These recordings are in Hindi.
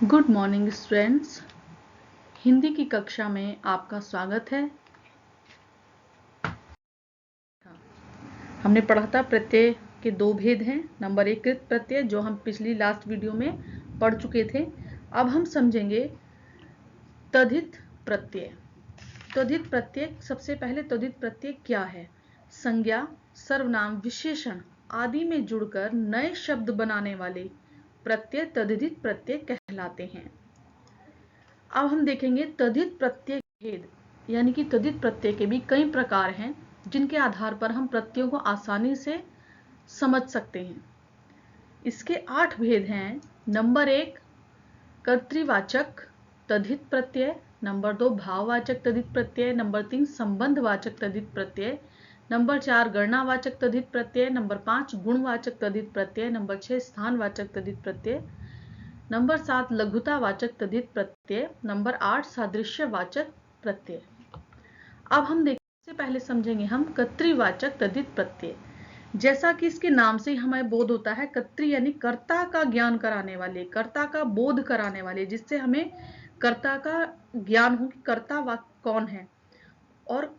Good morning students. हिंदी की कक्षा में आपका स्वागत है। हमने पढ़ा था प्रत्यय के दो भेद हैं। नंबर एक कृत प्रत्यय, जो हम पिछली लास्ट वीडियो में पढ़ चुके थे। अब हम समझेंगे तद्धित प्रत्यय। तद्धित प्रत्यय, सबसे पहले तद्धित प्रत्यय क्या है? संज्ञा, सर्वनाम, विशेषण आदि में जुड़कर नए शब्द बनाने वाले प्रत्यय तद्धित प्रत्यय कहलाते हैं। अब हम देखेंगे तद्धित प्रत्यय भेद, यानी कि तद्धित प्रत्यय के भी कई प्रकार हैं जिनके आधार पर हम प्रत्ययों को आसानी से समझ सकते हैं। इसके 8 भेद हैं। नंबर 1 कर्तृवाचक तद्धित प्रत्यय, नंबर 2 भाववाचक तद्धित प्रत्यय, नंबर 3 संबंधवाचक तद्धित प्रत्यय, नंबर 4 गणनावाचक तद्धित प्रत्यय, नंबर 5 गुणवाचक तद्धित प्रत्यय, नंबर 6 स्थानवाचक तद्धित प्रत्यय, नंबर 7 लघुतावाचक तद्धित प्रत्यय, नंबर 8 सादृश्यवाचक प्रत्यय। अब हम देखते हैं, पहले समझेंगे हम कर्तृवाचक तद्धित प्रत्यय। जैसा कि इसके नाम से ही हमें बोध होता है, कर्तृ यानी कर्ता का ज्ञान कराने वाले, कर्ता का बोध कराने वाले, जिससे हमें कर्ता का ज्ञान हो कि कर्ता कौन है, और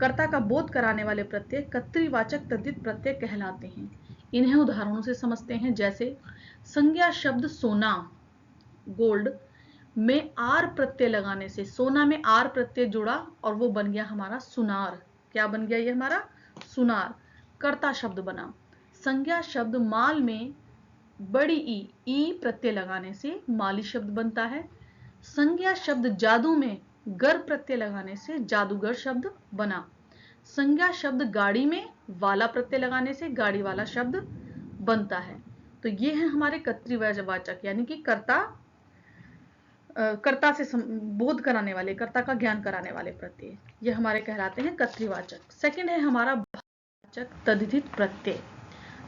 कर्ता का बोध कराने वाले प्रत्यय कर्तृवाचक तद्धित प्रत्यय कहलाते हैं। इन्हें उदाहरणों से समझते हैं। जैसे संज्ञा शब्द सोना, गोल्ड में आर प्रत्यय लगाने से, सोना में आर प्रत्यय जुड़ा और वो बन गया हमारा सुनार। क्या बन गया? ये हमारा सुनार, कर्ता शब्द बना। संज्ञा शब्द माल में बड़ी ई प्रत्यय लगाने से माली शब्द बनता है। संज्ञा शब्द जादू में गर प्रत्यय लगाने से जादूगर शब्द बना। संज्ञा शब्द गाड़ी में वाला प्रत्यय लगाने से गाड़ी वाला शब्द बनता है। तो ये है हमारे कर्तृवाचक, यानी कि कर्ता से बोध कराने वाले, कर्ता का ज्ञान कराने वाले प्रत्यय, ये हमारे कहलाते हैं कर्तृवाचक। सेकंड है हमारा भाववाचक तद्धित प्रत्यय।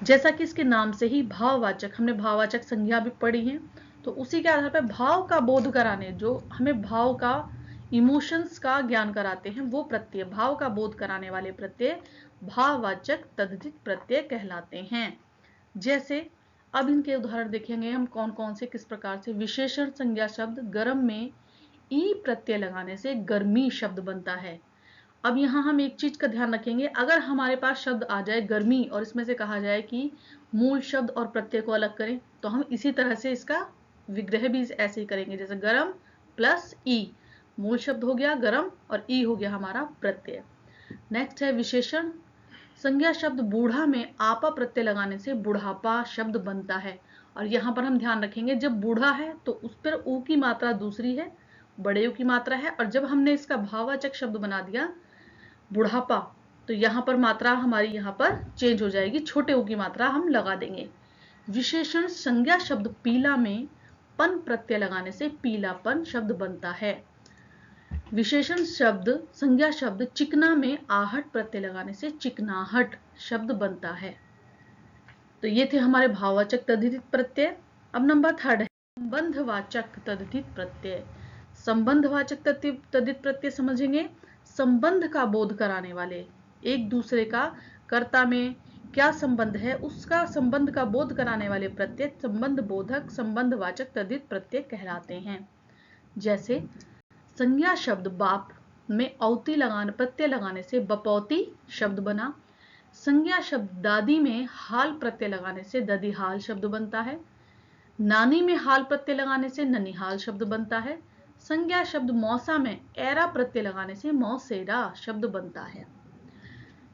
जैसा कि इसके नाम से ही भाववाचक, हमने भाववाचक संज्ञा भी पढ़ी है, तो उसी के आधार पर भाव का बोध कराने, जो हमें भाव का, इमोशंस का ज्ञान कराते हैं, वो प्रत्यय, भाव का बोध कराने वाले प्रत्यय भाववाचक तद्धित प्रत्यय कहलाते हैं। जैसे अब इनके उदाहरण देखेंगे हम कौन कौन से, किस प्रकार से। विशेषण संज्ञा शब्द गर्म में ई प्रत्यय लगाने से गर्मी शब्द बनता है। अब यहाँ हम एक चीज का ध्यान रखेंगे, अगर हमारे पास शब्द आ जाए गर्मी और इसमें से कहा जाए कि मूल शब्द और प्रत्यय को अलग करें, तो हम इसी तरह से इसका विग्रह भी ऐसे ही करेंगे। जैसे गर्म प्लस ई, मूल शब्द हो गया गर्म और ई हो गया हमारा प्रत्यय। नेक्स्ट है विशेषण संज्ञा शब्द बूढ़ा में आपा प्रत्यय लगाने से बुढ़ापा शब्द बनता है। और यहां पर हम ध्यान रखेंगे, जब बूढ़ा है तो उस पर ऊ की मात्रा दूसरी है, बड़े ऊ की मात्रा है, और जब हमने इसका भाववाचक शब्द बना दिया बुढ़ापा, तो यहां पर मात्रा हमारी यहां पर चेंज हो जाएगी, छोटे ऊ की मात्रा हम लगा देंगे। विशेषण संज्ञा शब्द पीला में पन प्रत्यय लगाने से पीलापन शब्द बनता है। विशेषण शब्द संज्ञा शब्द चिकना में आहट प्रत्यय लगाने से चिकनाहट शब्द बनता है। तो ये थे हमारे भाववाचक तद्धित प्रत्यय। अब नंबर 3 है संबंधवाचक तद्धित प्रत्यय। संबंधवाचक तद्धित प्रत्यय समझेंगे, संबंध का बोध कराने वाले, एक दूसरे का कर्ता में क्या संबंध है उसका संबंध का बोध कराने वाले प्रत्यय संबंध बोधक संबंधवाचक तद्धित प्रत्यय कहलाते हैं। जैसे संज्ञा शब्द बाप में औती लगाने प्रत्यय लगाने से बपौती शब्द बना। संज्ञा शब्द दादी में हाल प्रत्यय लगाने से ददीहाल शब्द बनता है। नानी में हाल प्रत्यय लगाने से ननिहाल शब्द बनता है। संज्ञा शब्द मौसा में एरा प्रत्यय लगाने से मौसेरा शब्द बनता है।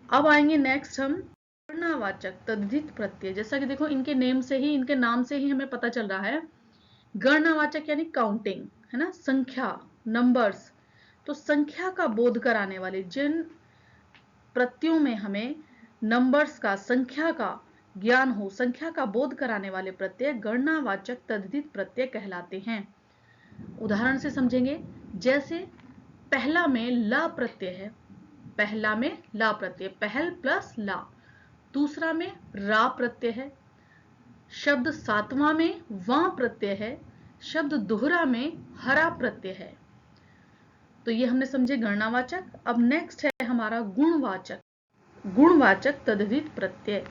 अब आएंगे नेक्स्ट हम गणनावाचक तद्धित प्रत्यय। जैसा कि देखो इनके नेम से ही, इनके नाम से ही हमें पता चल रहा है, गणनावाचक यानी काउंटिंग, है ना, संख्या, नंबर्स। तो संख्या का बोध कराने वाले, जिन प्रत्ययों में हमें नंबर्स का, संख्या का ज्ञान हो, संख्या का बोध कराने वाले प्रत्यय गणनावाचक तद्धित प्रत्यय कहलाते हैं। उदाहरण से समझेंगे। जैसे पहला में ला प्रत्यय है, पहला में ला प्रत्यय, पहल प्लस ला। दूसरा में रा प्रत्यय है। शब्द सातवां में वां प्रत्यय है। शब्द दोहरा में हरा प्रत्यय है। तो ये हमने समझे गणनावाचक। अब नेक्स्ट है हमारा गुणवाचक, गुणवाचक तद्धित प्रत्यय।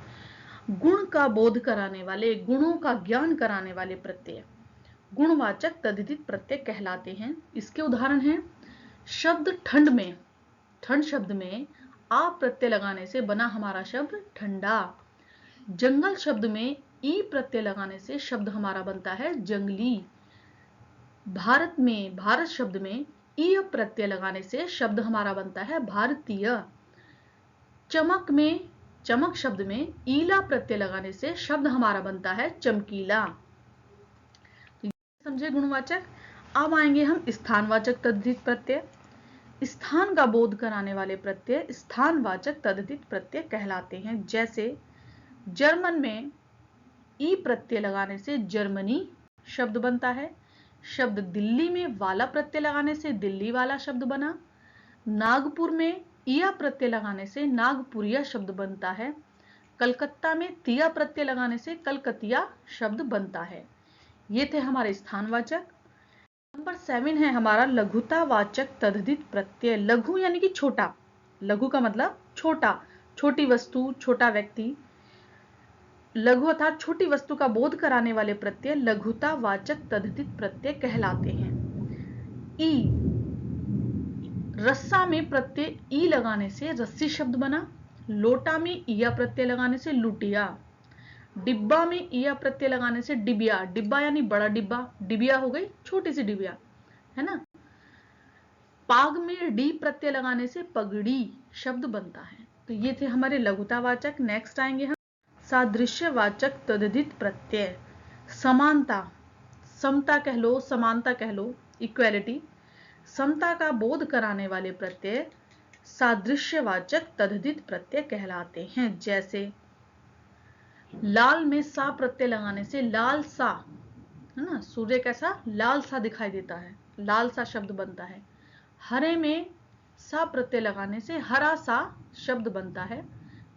गुण का बोध कराने वाले, गुणों का ज्ञान कराने वाले प्रत्यय। गुणवाचक तद्धित प्रत्यय कहलाते हैं। इसके उदाहरण हैं शब्द ठंड में, ठंड शब्द में आ प्रत्यय लगाने से बना हमारा शब्द ठंडा। जंगल शब्द में ई प्रत्यय लगाने से शब्द हमारा बनता है जंगली। भारत में, भारत शब्द में ई प्रत्यय लगाने से शब्द हमारा बनता है भारतीय। चमक में, चमक शब्द में ईला प्रत्यय लगाने से शब्द हमारा बनता है चमकीला। तो ये समझे गुणवाचक। अब आएंगे हम स्थानवाचक तद्धित प्रत्यय। स्थान का बोध कराने वाले प्रत्यय स्थानवाचक तद्धित प्रत्यय कहलाते हैं। जैसे जर्मन में ई प्रत्यय लगाने से जर्मनी शब्द बनता है। शब्द दिल्ली में वाला प्रत्यय लगाने से दिल्ली वाला शब्द बना। नागपुर में इया प्रत्यय लगाने से नागपुरिया शब्द बनता है। कलकत्ता में तिया प्रत्यय लगाने से कलकतिया शब्द बनता है। ये थे हमारे स्थानवाचक। नंबर 7 है हमारा लघुतावाचक तद्धित प्रत्यय। लघु यानी कि छोटा, लघु का मतलब छोटा, छोटी वस्तु, छोटा व्यक्ति। लघु अर्थात छोटी वस्तु का बोध कराने वाले प्रत्यय लघुतावाचक तद्धित प्रत्यय कहलाते हैं। ई, रस्सा में प्रत्यय ई लगाने से रस्सी शब्द बना। लोटा में इया प्रत्यय लगाने से लुटिया। डिब्बा में इया प्रत्यय लगाने से डिबिया, डिब्बा यानी बड़ा डिब्बा, डिबिया हो गई छोटी सी डिबिया, है ना। पाग में डी प्रत्यय लगाने से पगड़ी शब्द बनता है। तो ये थे हमारे लघुतावाचक। नेक्स्ट आएंगे हम सादृश्यवाचक तद्धित प्रत्यय। समानता, समता कह लो, समानता कह लो, इक्वेलिटी, समता का बोध कराने वाले प्रत्यय सादृश्यवाचक तद्धित प्रत्यय कहलाते हैं। जैसे लाल में सा प्रत्यय लगाने से लाल सा, है ना, सूर्य कैसा लाल सा दिखाई देता है, लाल सा शब्द बनता है। हरे में सा प्रत्यय लगाने से हरा सा शब्द बनता है।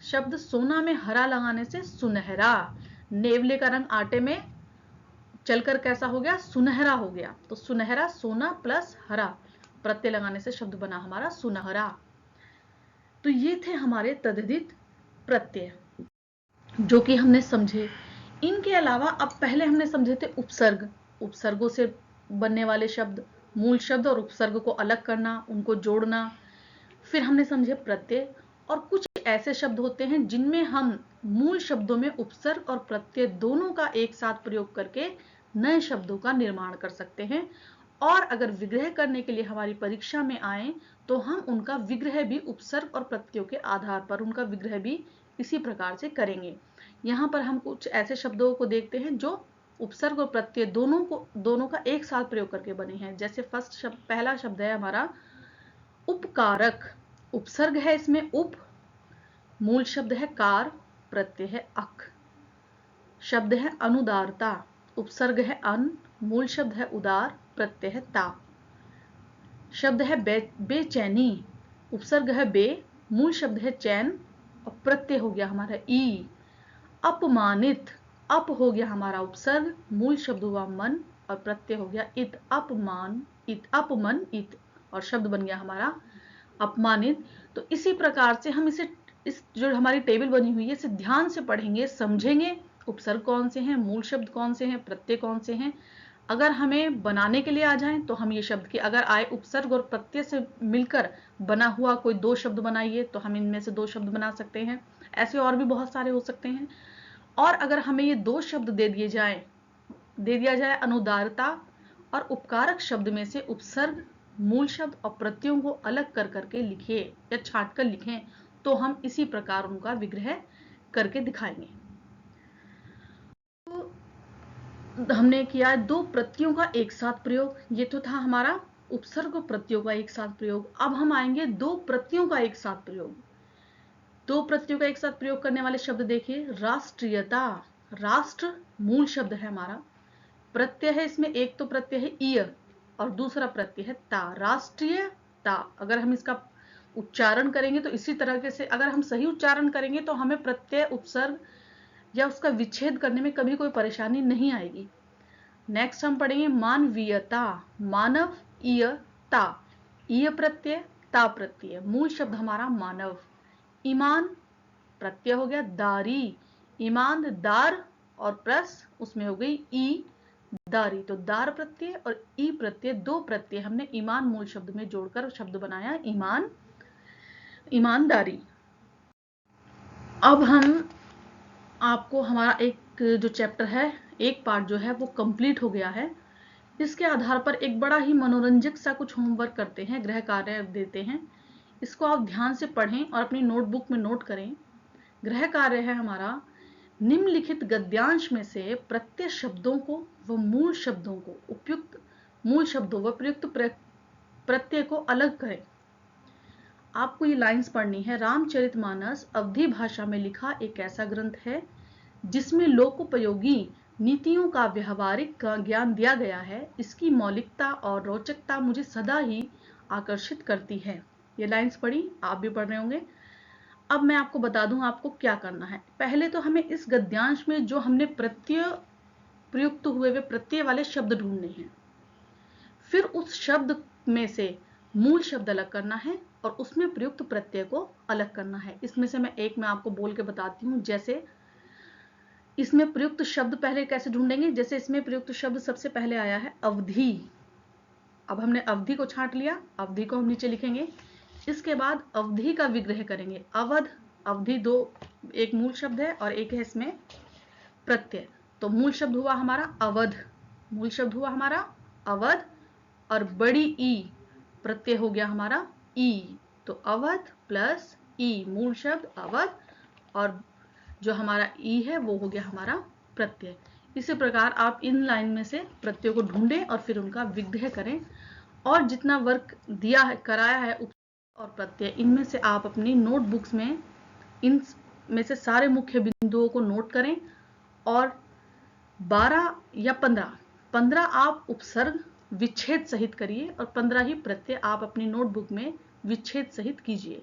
शब्द सोना में हरा लगाने से सुनहरा। नेवले का रंग आटे में चलकर कैसा हो गया, सुनहरा हो गया। तो सुनहरा, सोना प्लस हरा प्रत्यय लगाने से शब्द बना हमारा सुनहरा। तो ये थे हमारे तद्धित प्रत्यय जो कि हमने समझे। इनके अलावा अब पहले हमने समझे थे उपसर्ग, उपसर्गों से बनने वाले शब्द, मूल शब्द और उपसर्ग को अलग करना, उनको जोड़ना। फिर हमने समझे प्रत्यय, और कुछ ऐसे शब्द होते हैं जिनमें हम मूल शब्दों में उपसर्ग और प्रत्यय दोनों का एक साथ प्रयोग करके नए शब्दों का निर्माण कर सकते हैं। और अगर विग्रह करने के लिए हमारी परीक्षा में आए तो हम उनका विग्रह भी उपसर्ग और प्रत्ययों के आधार पर उनका विग्रह भी इसी प्रकार से करेंगे। यहाँ पर हम कुछ ऐसे शब्दों को देखते हैं जो उपसर्ग और प्रत्यय दोनों का एक साथ प्रयोग करके बने हैं। जैसे फर्स्ट शब्द, पहला शब्द है हमारा उपकारक। उपसर्ग है इसमें उप, मूल शब्द है कार, प्रत्यय है अक। शब्द है अनुदारता। उपसर्ग है अन, मूल शब्द है उदार, प्रत्यय है ता। शब्द है बेचैनी। उपसर्ग है बे, मूल शब्द है चैन और प्रत्यय हो गया हमारा ई। अपमानित, अप हो गया हमारा उपसर्ग, मूल शब्द हुआ मन और प्रत्यय हो गया इत। अपमान इत, अपमन इत, और शब्द बन गया हमारा अपमानित। तो इसी प्रकार से हम इस जो हमारी टेबल बनी हुई है इसे ध्यान से पढ़ेंगे, समझेंगे उपसर्ग कौन से हैं, मूल शब्द कौन से हैं, प्रत्यय कौन से हैं। अगर हमें बनाने के लिए आ जाए तो हम ये शब्द के अगर आए उपसर्ग और प्रत्यय से मिलकर बना हुआ कोई दो शब्द बनाइए तो हम इनमें से दो शब्द बना सकते हैं। ऐसे और भी बहुत सारे हो सकते हैं। और अगर हमें ये दो शब्द दे दिया जाए अनुदारता और उपकारक शब्द में से उपसर्ग, मूल शब्द और प्रत्ययों को अलग कर करके लिखे या छांट कर लिखें तो हम इसी प्रकार उनका विग्रह करके दिखाएंगे। तो हमने किया दो प्रत्ययों का एक साथ प्रयोग, ये तो था हमारा उपसर्ग और प्रत्ययों का एक साथ प्रयोग। अब हम आएंगे दो प्रत्ययों का एक साथ प्रयोग। दो प्रत्ययों का एक साथ प्रयोग करने वाले शब्द देखिए, राष्ट्रीयता। राष्ट्र मूल शब्द है हमारा, प्रत्यय है इसमें एक तो प्रत्यय है ईय और दूसरा प्रत्यय है ता। राष्ट्रीयता, अगर हम इसका उच्चारण करेंगे तो इसी तरह से अगर हम सही उच्चारण करेंगे तो हमें प्रत्यय, उपसर्ग या उसका विच्छेद करने में कभी कोई परेशानी नहीं आएगी। नेक्स्ट हम पढ़ेंगे मानवीयता। मानव ईय ता, ईय प्रत्यय ता प्रत्यय, मूल शब्द हमारा मानव। ईमान प्रत्यय हो गया दारी, ईमानदार और प्लस उसमें हो गई ई दारी, तो दार प्रत्यय और ई प्रत्यय, दो प्रत्यय हमने ईमान मूल शब्द में जोड़कर शब्द बनाया ईमान, ईमानदारी। अब हम आपको हमारा एक जो चैप्टर है, एक पार्ट जो है वो कंप्लीट हो गया है। इसके आधार पर एक बड़ा ही मनोरंजक सा कुछ होमवर्क करते हैं, गृह कार्य देते हैं। इसको आप ध्यान से पढ़ें और अपनी नोटबुक में नोट करें। गृह कार्य है हमारा, निम्नलिखित गद्यांश में से प्रत्यय शब्दों को व मूल शब्दों को उपयुक्त मूल शब्दों व प्रयुक्त प्रत्यय को अलग करें। आपको ये लाइंस पढ़नी है। रामचरितमानस अवधी भाषा में लिखा एक ऐसा ग्रंथ है जिसमें लोकोपयोगी नीतियों का व्यवहारिक ज्ञान दिया गया है। इसकी मौलिकता और रोचकता मुझे सदा ही आकर्षित करती है। ये लाइंस पढ़ी, आप भी पढ़ रहे होंगे। अब मैं आपको बता दूं आपको क्या करना है। पहले तो हमें इस गद्यांश में जो हमने प्रत्यय प्रयुक्त हुए वे प्रत्यय वाले शब्द ढूंढने हैं, फिर उस शब्द में से मूल शब्द अलग करना है और उसमें प्रयुक्त प्रत्यय को अलग करना है। इसमें से मैं आपको बोल के बताती हूँ। जैसे इसमें प्रयुक्त शब्द पहले कैसे ढूंढेंगे, जैसे इसमें प्रयुक्त शब्द सबसे पहले आया है अवधि। अब हमने अवधि को छांट लिया, अवधि को हम नीचे लिखेंगे। इसके बाद अवधि का विग्रह करेंगे, अवध। अवधि दो, एक मूल शब्द है और एक है इसमें प्रत्यय। तो मूल शब्द हुआ हमारा अवध, मूल शब्द हुआ हमारा अवध, और बड़ी ई प्रत्यय हो गया हमारा ई। तो अवध प्लस ई, मूल शब्द अवध, और जो हमारा ई है वो हो गया हमारा प्रत्यय। इसी प्रकार आप इन लाइन में से प्रत्यय को ढूंढें और फिर उनका विग्रह करें। और जितना वर्क दिया है, कराया है और प्रत्यय, इनमें से आप अपनी नोटबुक्स में इन में से सारे मुख्य बिंदुओं को नोट करें। और 12 या 15 आप उपसर्ग विच्छेद सहित करिए और 15 ही प्रत्यय आप अपनी नोटबुक में विच्छेद सहित कीजिए।